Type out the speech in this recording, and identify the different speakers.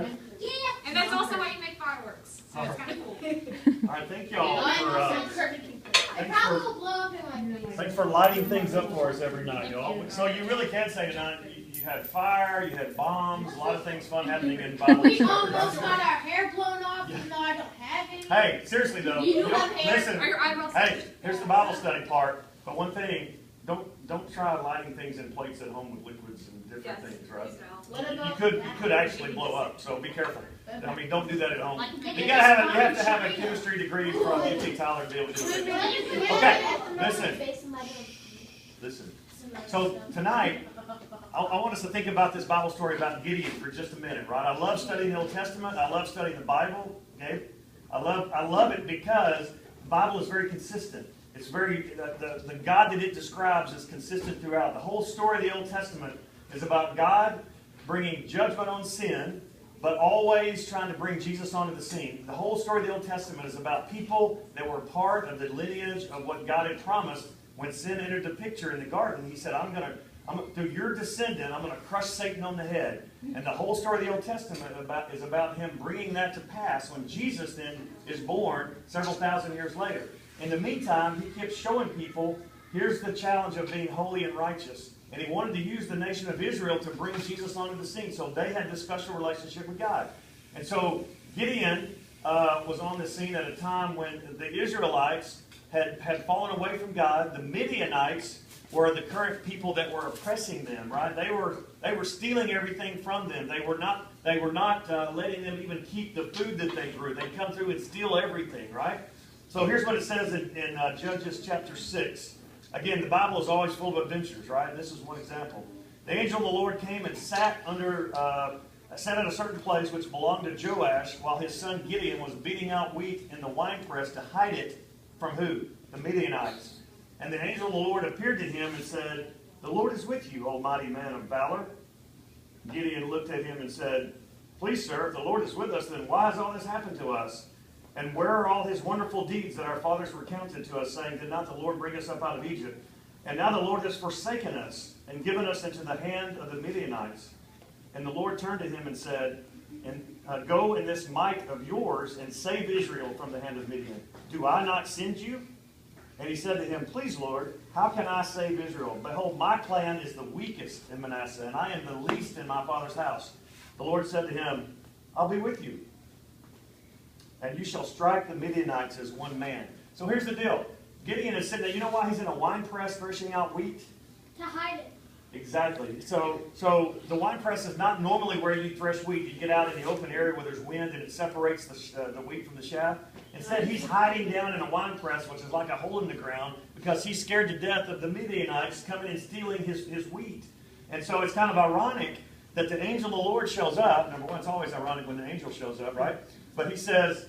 Speaker 1: right?
Speaker 2: Yeah. And that's also why you make fireworks. So it's kind of cool.
Speaker 1: All right, thank y'all thanks for lighting things up for us every night, y'all. So you really can say tonight, you had fire, you had bombs, a lot of things fun happening in Bible.
Speaker 3: We almost got our hair blown off, even though I don't have any.
Speaker 1: Hey, seriously though, listen.
Speaker 2: Are your eyebrows?
Speaker 1: Hey, here's the Bible study part. But one thing, don't try lighting things in plates at home with liquids and different things, right? You could actually blow up, so be careful. I mean, don't do that at home. You have to have a chemistry degree from UT Tyler to be able to do it. Okay, listen. So tonight, I want us to think about this Bible story about Gideon for just a minute, right? I love studying the Old Testament. I love studying the Bible. Okay, I love it because the Bible is very consistent. It's very the God that it describes is consistent throughout. The whole story of the Old Testament is about God bringing judgment on sin, but always trying to bring Jesus onto the scene. The whole story of the Old Testament is about people that were part of the lineage of what God had promised when sin entered the picture in the garden. He said, through your descendant, I'm going to crush Satan on the head. And the whole story of the Old Testament is about him bringing that to pass when Jesus then is born several thousand years later. In the meantime, he kept showing people, here's the challenge of being holy and righteous. And he wanted to use the nation of Israel to bring Jesus onto the scene. So they had this special relationship with God. And so Gideon was on the scene at a time when the Israelites had fallen away from God. The Midianites were the current people that were oppressing them, right? They were stealing everything from them. They were not letting them even keep the food that they grew. They'd come through and steal everything, right? So here's what it says in Judges chapter 6. Again, the Bible is always full of adventures, right? This is one example. The angel of the Lord came and sat at a certain place which belonged to Joash while his son Gideon was beating out wheat in the winepress to hide it from who? The Midianites. And the angel of the Lord appeared to him and said, "The Lord is with you, O mighty man of valor." Gideon looked at him and said, "Please, sir, if the Lord is with us, then why has all this happened to us? And where are all his wonderful deeds that our fathers recounted to us, saying, did not the Lord bring us up out of Egypt? And now the Lord has forsaken us and given us into the hand of the Midianites." And the Lord turned to him and said, "Go in this might of yours and save Israel from the hand of Midian. Do I not send you?" And he said to him, "Please, Lord, how can I save Israel? Behold, my clan is the weakest in Manasseh, and I am the least in my father's house." The Lord said to him, "I'll be with you, and you shall strike the Midianites as one man." So here's the deal. Gideon is sitting there. You know why he's in a wine press threshing out wheat?
Speaker 3: To hide it.
Speaker 1: Exactly. So the wine press is not normally where you thresh wheat. You get out in the open area where there's wind and it separates the wheat from the chaff. Instead, he's hiding down in a wine press, which is like a hole in the ground, because he's scared to death of the Midianites coming and stealing his wheat. And so it's kind of ironic that the angel of the Lord shows up. Number one, it's always ironic when the angel shows up, right? But he says,